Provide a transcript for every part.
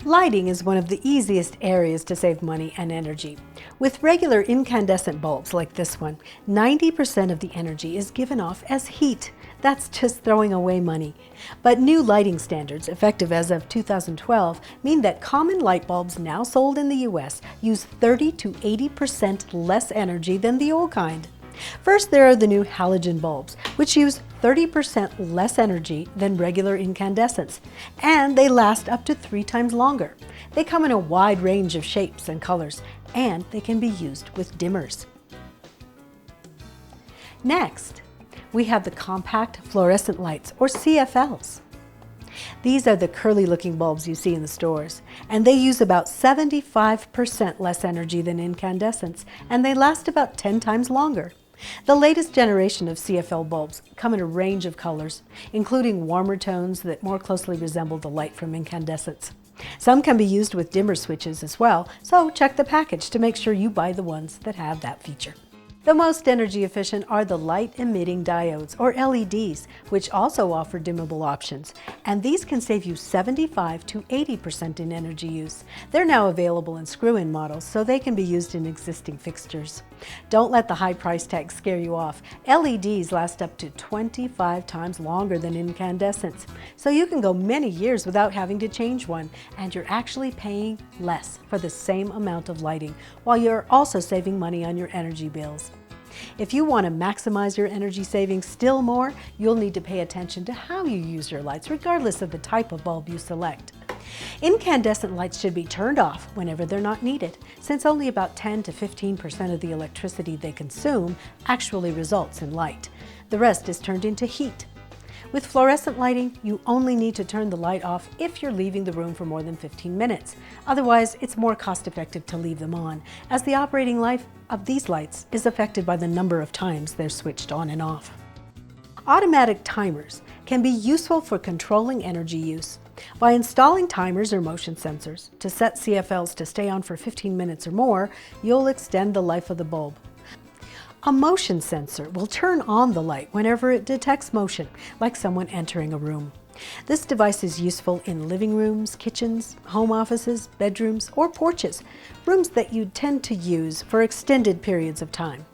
Lighting is one of the easiest areas to save money and energy. With regular incandescent bulbs like this one, 90% of the energy is given off as heat. That's just throwing away money. But new lighting standards, effective as of 2012, mean that common light bulbs now sold in the US use 30 to 80% less energy than the old kind. First, there are the new halogen bulbs, which use 30% less energy than regular incandescents, and they last up to 3 times longer. They come in a wide range of shapes and colors, and they can be used with dimmers. Next, we have the compact fluorescent lights, or CFLs. These are the curly-looking bulbs you see in the stores, and they use about 75% less energy than incandescents, and they last about 10 times longer. The latest generation of CFL bulbs come in a range of colors, including warmer tones that more closely resemble the light from incandescents. Some can be used with dimmer switches as well, so check the package to make sure you buy the ones that have that feature. The most energy efficient are the light-emitting diodes, or LEDs, which also offer dimmable options, and these can save you 75 to 80% in energy use. They're now available in screw-in models, so they can be used in existing fixtures. Don't let the high price tag scare you off. LEDs last up to 25 times longer than incandescents, so you can go many years without having to change one, and you're actually paying less for the same amount of lighting, while you're also saving money on your energy bills. If you want to maximize your energy savings still more, you'll need to pay attention to how you use your lights, regardless of the type of bulb you select. Incandescent lights should be turned off whenever they're not needed, since only about 10 to 15% of the electricity they consume actually results in light. The rest is turned into heat. With fluorescent lighting, you only need to turn the light off if you're leaving the room for more than 15 minutes. Otherwise, it's more cost-effective to leave them on, as the operating life of these lights is affected by the number of times they're switched on and off. Automatic timers can be useful for controlling energy use. By installing timers or motion sensors to set CFLs to stay on for 15 minutes or more, you'll extend the life of the bulb. A motion sensor will turn on the light whenever it detects motion, like someone entering a room. This device is useful in living rooms, kitchens, home offices, bedrooms, or porches, rooms that you tend to use for extended periods of time.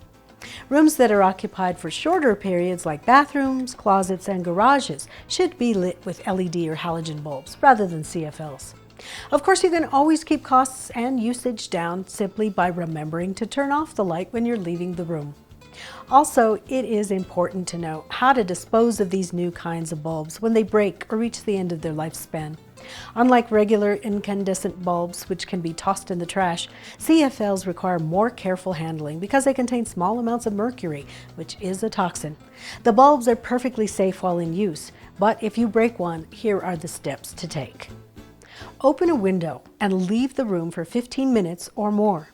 Rooms that are occupied for shorter periods, like bathrooms, closets, and garages, should be lit with LED or halogen bulbs rather than CFLs. Of course, you can always keep costs and usage down simply by remembering to turn off the light when you're leaving the room. Also, it is important to know how to dispose of these new kinds of bulbs when they break or reach the end of their lifespan. Unlike regular incandescent bulbs, which can be tossed in the trash, CFLs require more careful handling because they contain small amounts of mercury, which is a toxin. The bulbs are perfectly safe while in use, but if you break one, here are the steps to take. Open a window and leave the room for 15 minutes or more.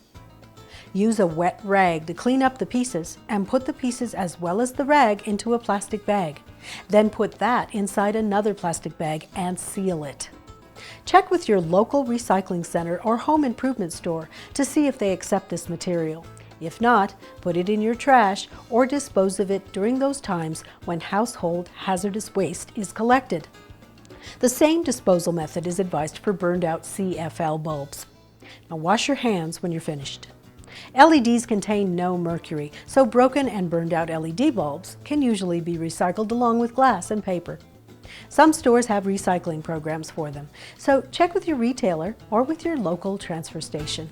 Use a wet rag to clean up the pieces and put the pieces as well as the rag into a plastic bag. Then put that inside another plastic bag and seal it. Check with your local recycling center or home improvement store to see if they accept this material. If not, put it in your trash or dispose of it during those times when household hazardous waste is collected. The same disposal method is advised for burned out CFL bulbs. Now wash your hands when you're finished. LEDs contain no mercury, so broken and burned out LED bulbs can usually be recycled along with glass and paper. Some stores have recycling programs for them, so check with your retailer or with your local transfer station.